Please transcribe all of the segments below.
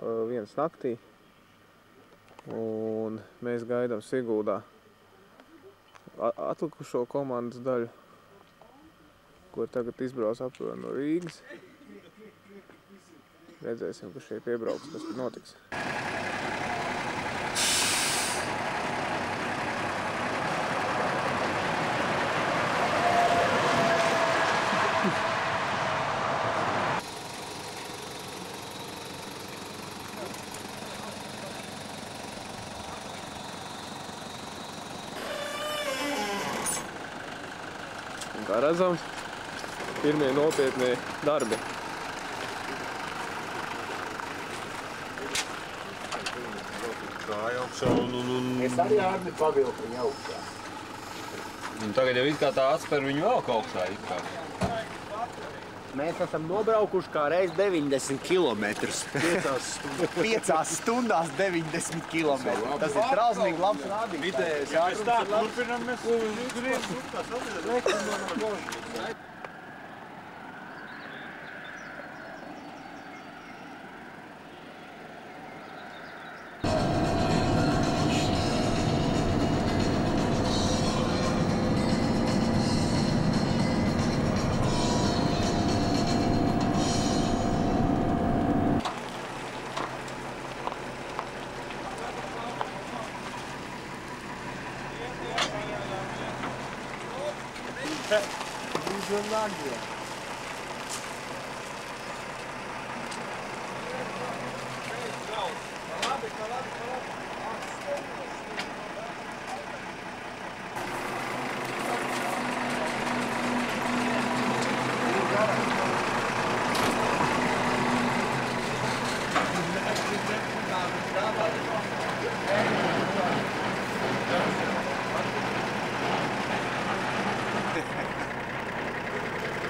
vienas naktī. Un mēs gaidām Siguldā atlikušo komandas daļu, kur tagad izbrauc aptuveni no Rīgas. Redzēsim, ka šie piebrauks, kas tad notiks. Un kā redzams, pirmie nopietnie darbi. Kāja augšā un... Es arī ārni pavilku viņu augšā. Un tagad jau it kā tā atspēr viņu vēl augšā it kā. Mēs esam nobraukuši kā reiz 90 kilometrus. 5 stundās 90 kilometru. Tas ir trausmīgi labs rādījums. Vidējais ātrums ir labs. Turpinām mēs.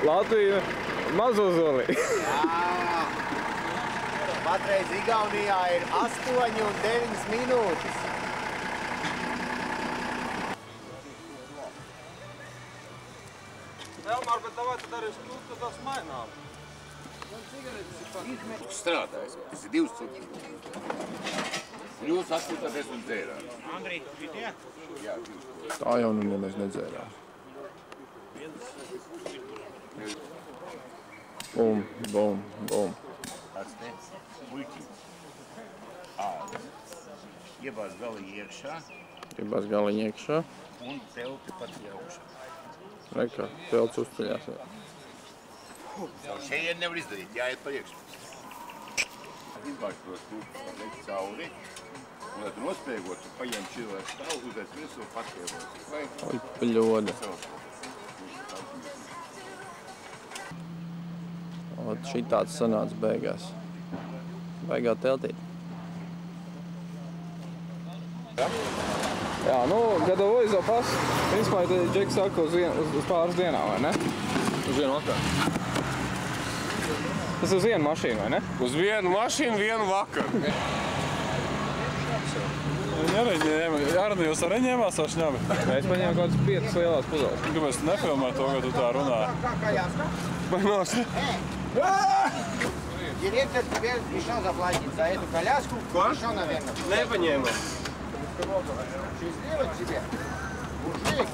Latvija mazo zoli. Patreiz Igaunijā ir 8 un 9 minūtes. Elmār, bet davai tad arī stūtu tās mainām. Strādājis, tas ir 2 cukurs. Jūs atpūtāties un dzērāt. Andrij, šitie? Jā, Tā jau nu nemaz nedzērām. Bum, bum, bum. tāds te muļķīts. Iebāz galiņu iekšā Iebāz galiņu iekšā. un telti pat augšā. Rekā, pelts uzceļās. Jau šeit nevar izdarīt, jāiet pa iekšā. Izbāž tos tūkus, liek cauri. Un tad nospēgot, tu paņem šilē stāvu, uzliec visu un patkēvos. Vai? Oi, paļoda. Ot, šitāds sanāca beigās. Baigā teltīt. Jā, nu, gatavoju zapas. Principā, te Džeki saka uz pāris dienām, vai ne? Uz vienu vakaru. Tas uz vienu mašīnu, vai ne? Uz vienu mašīnu, vienu vakaru. Arni, jūs arī ņēmās savu šņabi? Mēs paņēmām kādas 5 lielās pudeles. Kāpēc tu nefilmē to, ka tu tā runā? Vai nos? Директор тебе решил заплатить за эту коляску. Еще, наверное. Не понимаю. Счастливо тебе, мужик.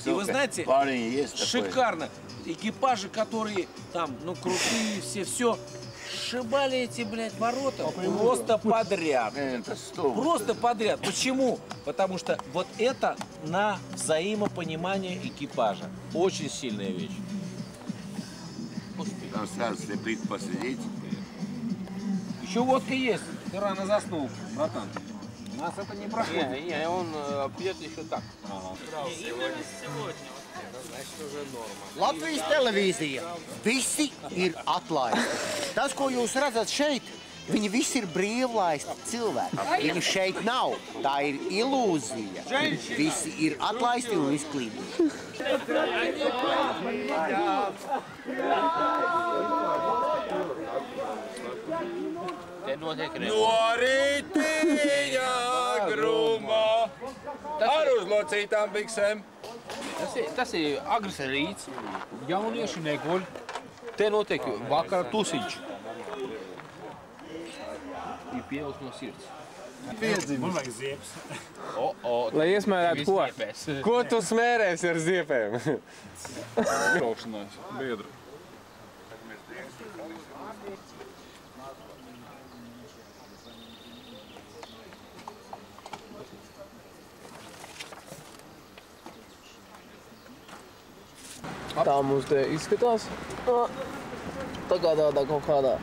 И вы знаете, Парень есть такой. шикарно. Экипажи, которые там, ну, крутые все, сшибали эти, блядь, ворота просто подряд. Это 100. Просто подряд. Почему? Потому что вот это на взаимопонимание экипажа. Очень сильная вещь. Там сразу слепит посидеть. Еще водка есть. Ты рано заснул, братан. У нас это не проходит. Не, он пьет еще так. Latvijas televīzija. Visi ir atlaisti. Tas, ko jūs redzat šeit, viņi visi ir brīvlaisti cilvēki. Viņi šeit nav. Tā ir ilūzija. Visi ir atlaisti un izklīduši. Norītiņā grumā ar uzlocītām biksēm. Tas ir agrs rīts. Jaunieši neguļ. Te notiek vakara tusiņš. pievilkt no sirds. Man vajag ziepes. Lai iesmērētu ko? Ko tu smērēsi ar ziepēm? Braukšanās, biedri. Tā mums te izskatās. Tā kā tādā kaut kādā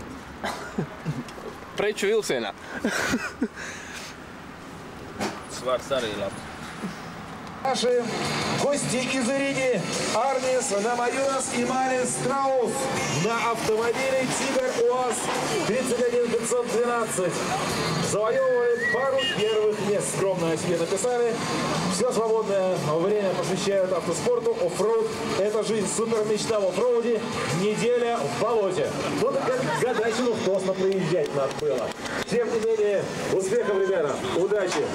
preču vilcienā. Svars arī labs. Наши гости из Ириги, Арнис Намаюнас и Марис Страус на автомобиле Тигр УАЗ 31512 завоевывают пару первых мест. Скромно о себе написали. Все свободное время посвящают автоспорту. Оффроуд – это жизнь, супер мечта в оффроуде, неделя в болоте. Вот как Гадачину в Тосно приезжать надо было. Тем не менее, успехов, ребята, удачи!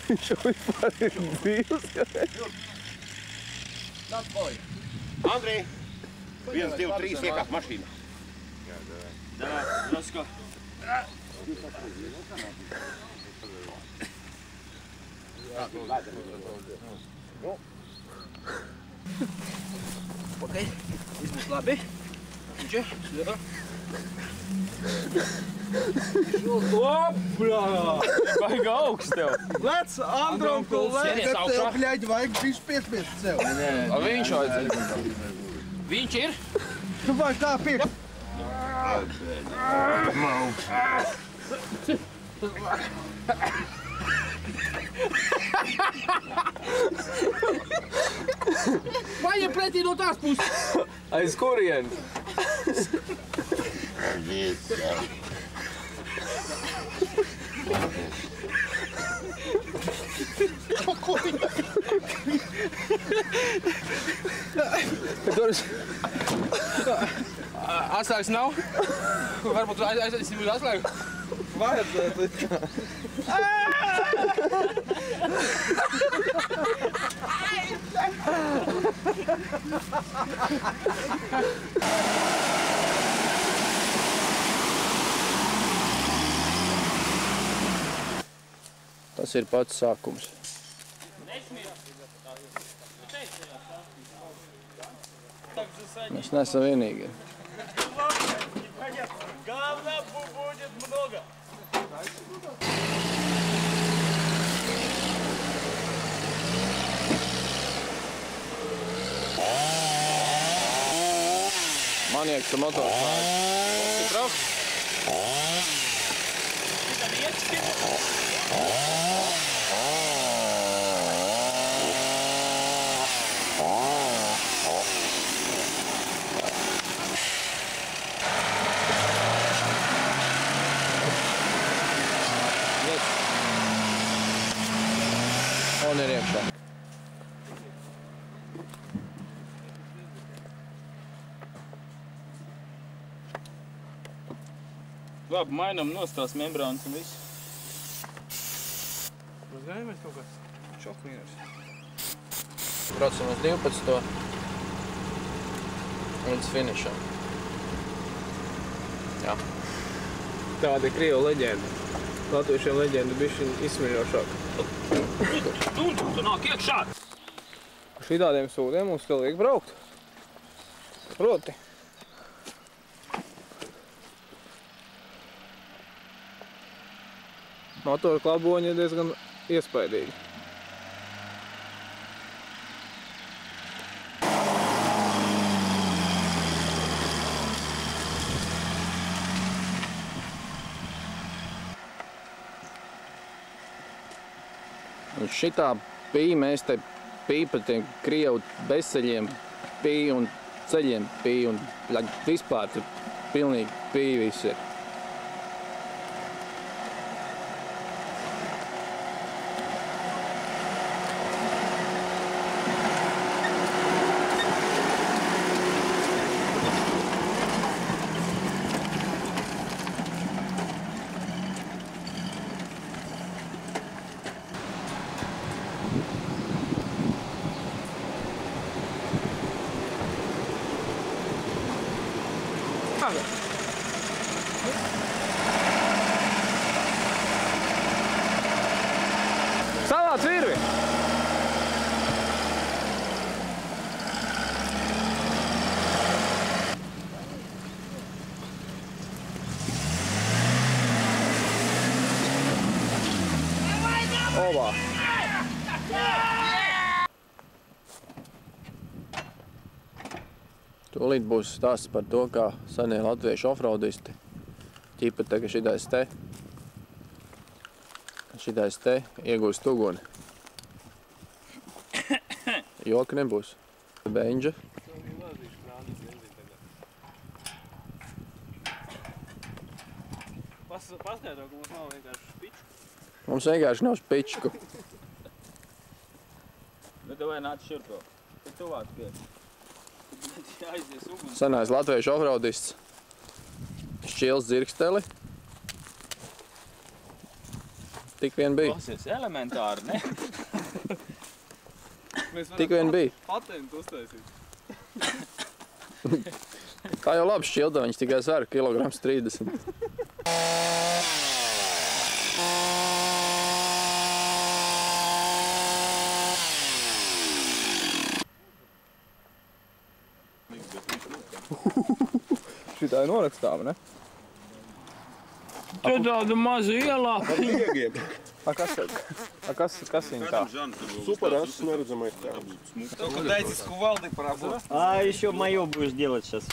Viņš jau vispār ir dzīvs. Andrej, 1, 2, 3, iekāp mašīnā. Davai, Drosko. Pakaļ, viss būs labi. Čia, slido. Opļā! Baigi augsts tev. Lec, Androm, ko lec, Sēdies ka augšā. tev, bļaļ, vajag bišķi piespiest sev. A viņš aizdzēs. Viņš ir? Tu vajag tā piek. Paņem pretī no tās puses. Aiz kurienes? Atslēgas nav? Varbūt aiziesim uz atslēgu? Vajadzētu. Tas ir pats sākums. Mēs neesam vienīgi. Manieks ar motorslēgu. Ir braukt? Un ir iekšā. Labi, mainām nost tās membrānas un visu. Mēs gaidāmies kaut kāds šokmīners. Braucam uz 12. Līdz finišam. Jā. Tāda ir Krievu leģenda. Latviešiem leģenda bišķi izsmeļošāka. Tu nāk iekšā! Šitādiem sūdiem mums vēl liek braukt. Proti. Motora klaboņi ir diezgan iespaidīgi. Un šitā pīja mēs te pīja pa tiem Krievu bezceļiem pīja un ceļiem pīja un vispār te pilnīgi pīja viss ir. Kāds virvi? Ovā. Tūlīt būs stāsts par to, kā senie latviešu offroadisti ķipa tagad šitais te iegūst uguni. Joka nebūs. Beņģa. Paskaidro, ka mums nav vienkārši špičku. Mums vienkārši nav špičku. Nu, tev vai nāc šurp vēl. Te tuvāk pie. Aizies uguns. Senais latviešu offroadists. Šķils dzirksteli. Tik vien bija. Klausies, elementāri, ne? Tik vien bija. Patentu uztaisīt. Tā jau labi šķilta, viņš tikai svēr kilograms 30. Šitā ir norakstāma, ne? Tu tādu mazu ielā. Kas viņa tā? Супер, а с нарезом Только дайте с кувалдой поработать. А еще мое будешь делать сейчас.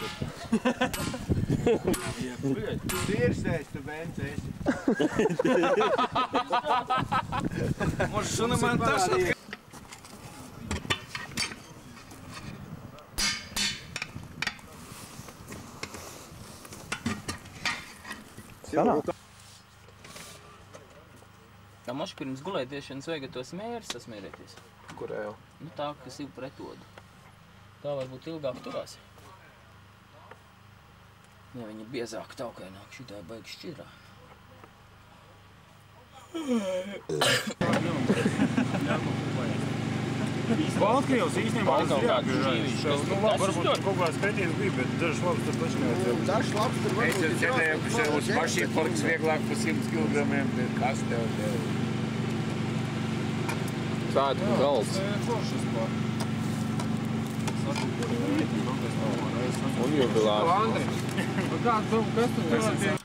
Tirsēs, tu bencēs. Может, что на монтаж? Tā moši pirms gulētiešanas vajag to smēri sasmērēties. Kurē jau? Nu tā, kas ir pretodu. Tā varbūt ilgāk turās. Ja viņa biezāk taukaināk, šitā baigi šķirā. Baltkrievs īstenībā šķīvīši, kas nu varbūt kaut kāds pētījums bija, bet dažs labs tur taču nevajadzēja. Dažs labs tur Mēs jau ķernējam, ka šeit uz mašīnu paliks vieglāk pa 100 kilogramiem. Kas tev tev? Svētku galds. Un jubilārs. Andri, kāds tu, kas tu varētu?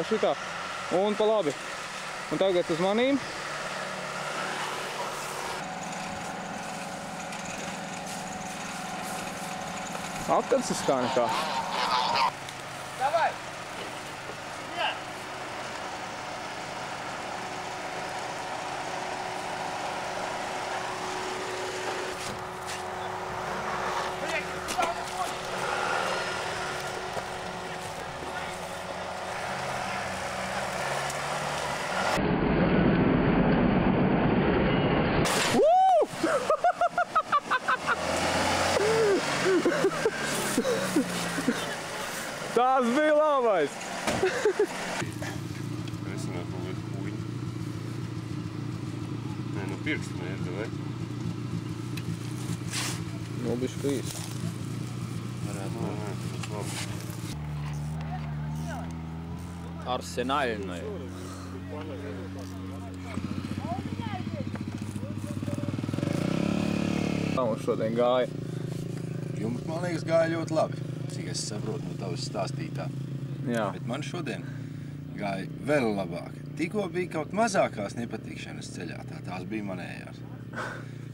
Šitā. Un pa labi. Un tagad uz manīm. Aptacis kā nekā. Tas bija labais! Es nevaru kaut kādu puiņu. Nē, nu pirkstu mērķi, vai? Nu, bišķi krīs. Varētu. Nē, tas labi. Arsenāļnai. Tā mums šodien gāja. Jums, man liekas, gāja ļoti labi, cik es saprotu no tavas stāstītā. Jā. Bet man šodien gāja vēl labāk. Tikko bija kaut mazākās nepatikšanas ceļā, tās bija manējās.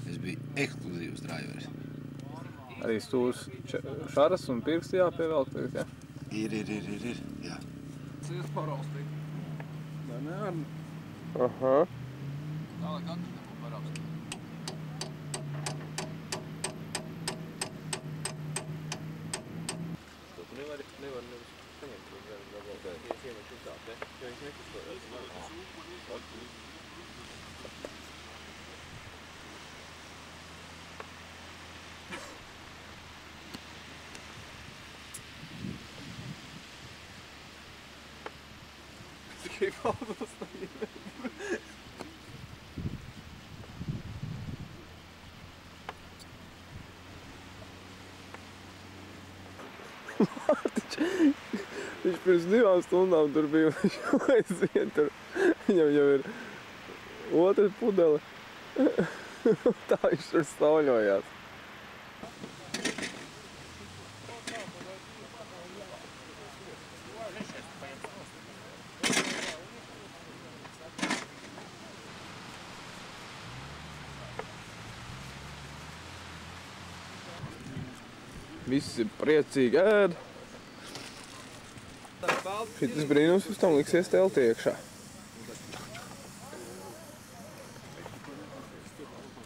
Es biju ekskluzīvs draiveris. Arī stūs šaras un pirksti jāpievelk tagad, jā? Ir, jā. Cīs paraustīt. Vai ne, Arni? Aha. Tālāk atradam paraustīt. Tikai paldos tā Viņš pirms 2 stundām tur bija, viņš aizvien tur. Viņam jau ir otra pudele. Tā viņš tur stauļojās. Visi priecīgi ēd. Šitas brīnums pēc tam liksies telti iekšā.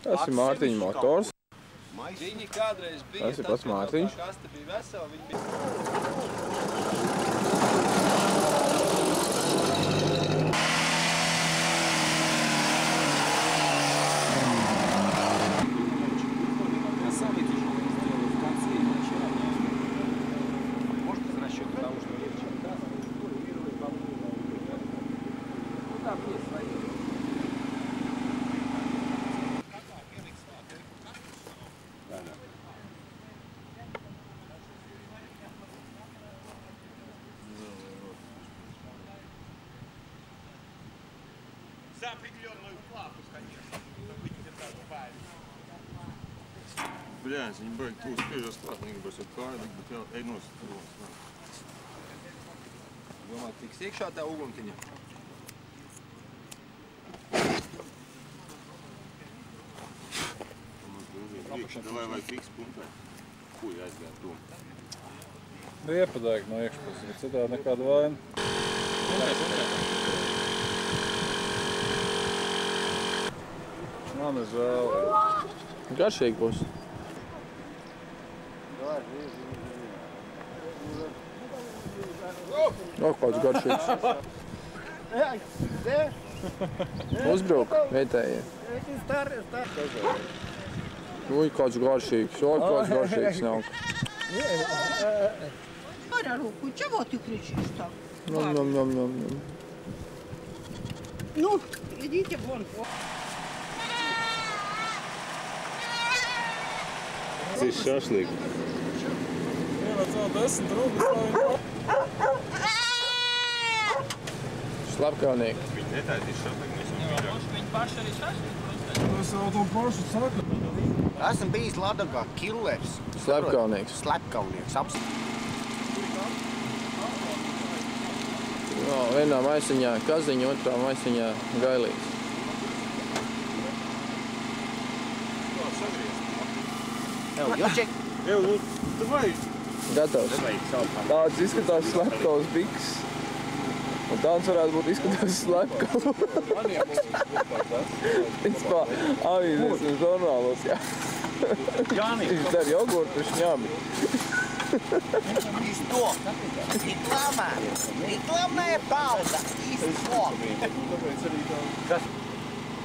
Tas ir Mārtiņa motors. Viņi kādreiz bija. Tas ir pats Mārtiņš. Kaste bija vesela, viņi bija... За определенную плату, конечно. Блядь, viņi baigi tu spiež atklāt, negribas ar kāju, bet jau ej nost. Domā, tiks iekšā tā uguntiņa? Davai vai fiks puntē. Kuj aizgāja tom. Riepadēk no iekšpuses, bet citādi nekāda vaina. Man ir žēl. Garšīgi būs. Kāds garšīgs. Uzbruk vietējie. Uj, kāds garšīgs. Oj, kāds garšīgs nav. Маря, руку, чего ты кричишь так? Nom. Ну, идите вон. Tas ir šašlīgi. Vienāds vēl 10 rubļus, lai viņi... Slepkavnieki. Viņi netaisīs šašlīgi, mēs jau mīļāk. Viņi paši arī šašlīgi. Es jau to pašu saku. Esam bijis Ladogā killers. Slepkavnieks. Slepkavnieks, Vienā maisiņā kaziņa, otrā maisiņā gailīts. Joček. Davai. Gatavs. Tāds izskatās slepkavas biks. Un tāds varētu būt izskatās slepkavu. Principā avīzēs un žurnālos, jā. Viņš dar jogurtu šņami. Что? Реклама! Reklamная pauza!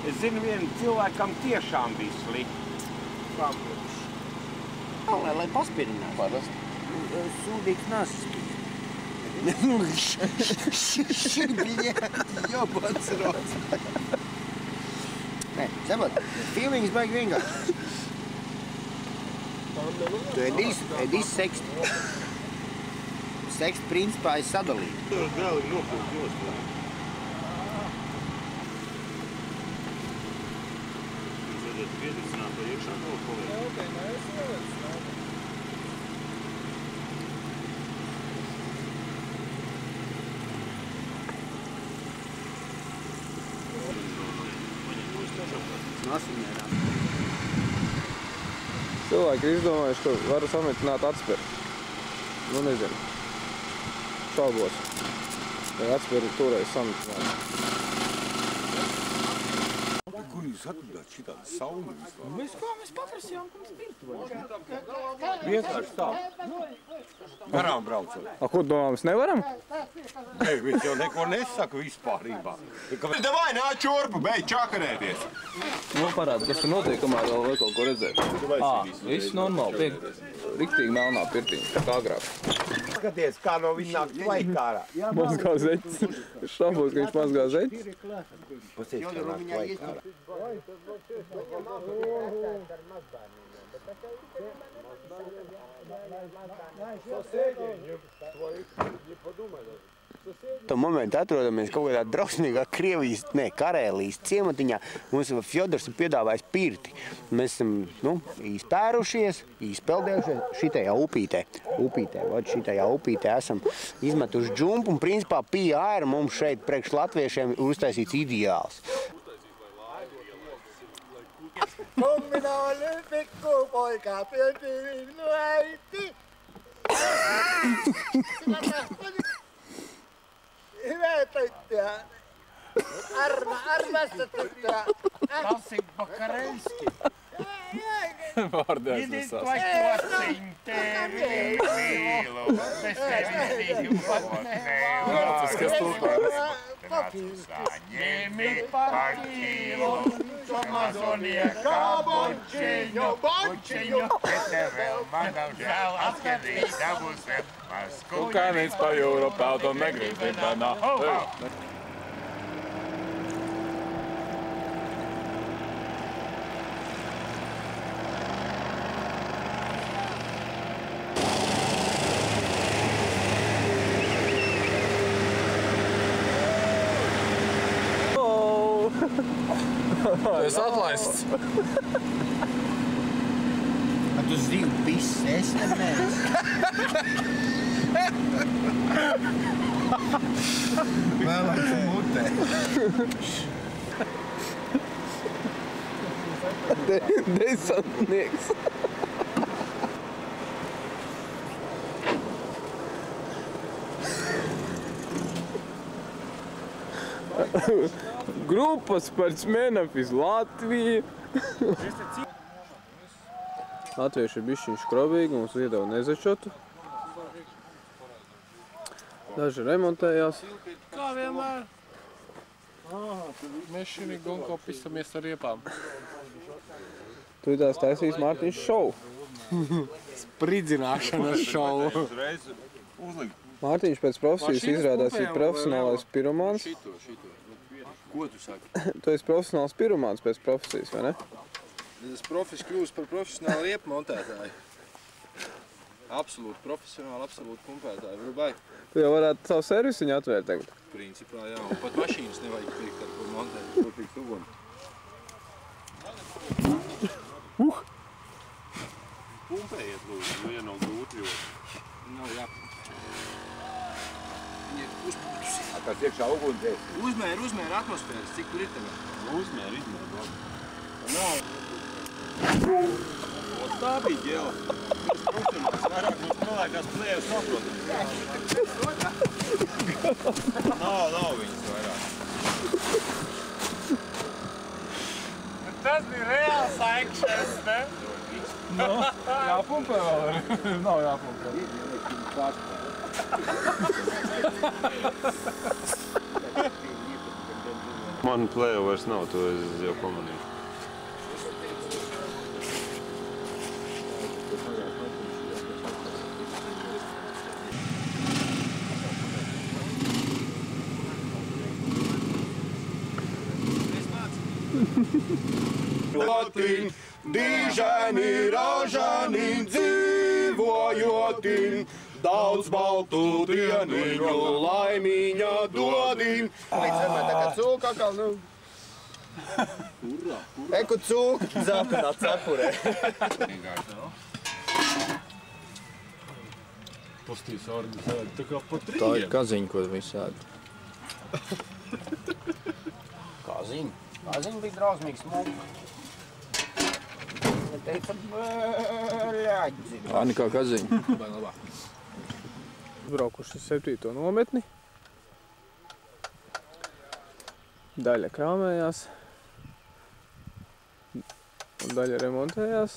Es zinu, vienu cilvēkam tiešām bija slikti. Lai paspierinātu. Parasti. Sūdīgs nasis bija. Šī, блядь, jobats rots. Nē, zemot, feelings baigi vienkārši. Tu ēdīsi sekstu. Sekstu principā ir sadalīt. Galīgi nopūkt nost. Jūs vajadzētu piedricināt to iekšā kaut ko liek. Ok, nē, es ievedzu. Cilvēki ir izdomājuši, ka varu sametināt atsperi. Nu, nezinu. Šaubos. Vai atsperi toreiz sametināt. Kur jūs atradāt šitādu saunu vispār? Mēs paprasījām, ka mums pirtu vajag. Vienkārši tā. Garām braucot. A, ko domā, mēs nevaram? Ei, viņš jau neko nesaka vispārībā. Davai, nāc čorpu, beidz čakarēties. Nu, parāda, kas tur notiek, kamēr vēl kaut ko redzēt. Viss normāli, tiek riktīgi melnā pirtiņa, kā agrāk. Paskaties, kā no viņa nāk tvaika ārā. Mazgā zeķis. Es šaubos, ka viņš mazgā zeķis. Paskaties, kā nāk tvaika ārā. Tā momentā atrodamies kaut kādā drausmīgā Karēlijas ciematiņā. Mums Fjodors ir piedāvājis pirti. Mēs esam, izpērušies, izpeldējušies šitajā upītē. Šitajā upītē esam izmetuši džumpu un principā PR mums šeit priekš latviešiem uztaisīts ideāls. Kombinaali pikku poika pientiin äiti. Hyvä tyttöä. Arvasta tyttöä. Tassi Bakarenski. Vārdēs Kukānīts pa jūru peld un negrib vienā. Es atlaists. Tu zini, viss es nemēs. Vēlāk mutē. Desantnieks. Grupas sportsmenов iz Latviju. Latvieši ir bišķiņ škrobīgi, mums iedeva nezačotu. Daži remontējās. Kā vienmēr. Mēs šī gonko pistamies ar riepām. Tu tās taisīs Mārtiņš šovu. Spridzināšanas šovu. Mārtiņš pēc profesijas izrādās ir profesionālais piromāns. Ko tu saki? Tu esi profesionāls piromāns pēc profesijas, vai ne? Es kļūstu par profesionālu riepu montētāju. Absolūti profesionāli, absolūti pumpētāju. Varu Tu jau varētu savu servisiņu atvērt tagad. Principā, jā. Un pat mašīnas nevajag pirkt, ar ko montēt. Ko pirkt uguni. Pumpējiet, lūdzu, vienu no grūti, jo... Nav jāpump. Viņa ir uzpūtusi. Kāds iekšā uguns ēst? Uzmēra atmosfēras, cik tur ir tagad? Uzmēra. Nav. Tā bija ģela. Jūs profesionāls vairāk mums nolēkās plējus noprotam. Nav viņas vairāk. Tas bija reāls akšens, ne? Jāpumpē vēl? Nav jāpumpē. Man plēju vairs nav, to es jau pamanīju. Dīžēni, ražēni, dzīvojotin, daudz baltu dieniņu, laimiņa dodin. Līdz vienmēr tā kā cūka atkal, Eku cūka, zāpenā cepurē. Postīs organizēti, tā kā pa Tā ir kaziņa, ko visi ēd. Kaziņa? Kaziņa bija drausmīgs smuka. Viņa teica, bļaģi. Ani kā kaziņa. Braukuši 7. nometni. Daļa krāmējās. Un daļa remontējās.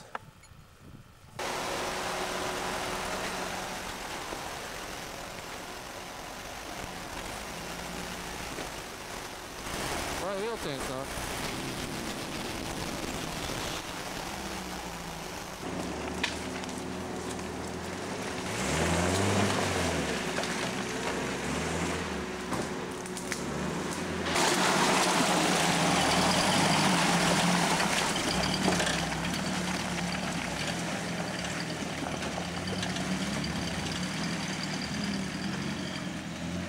Vai vilciens nāk?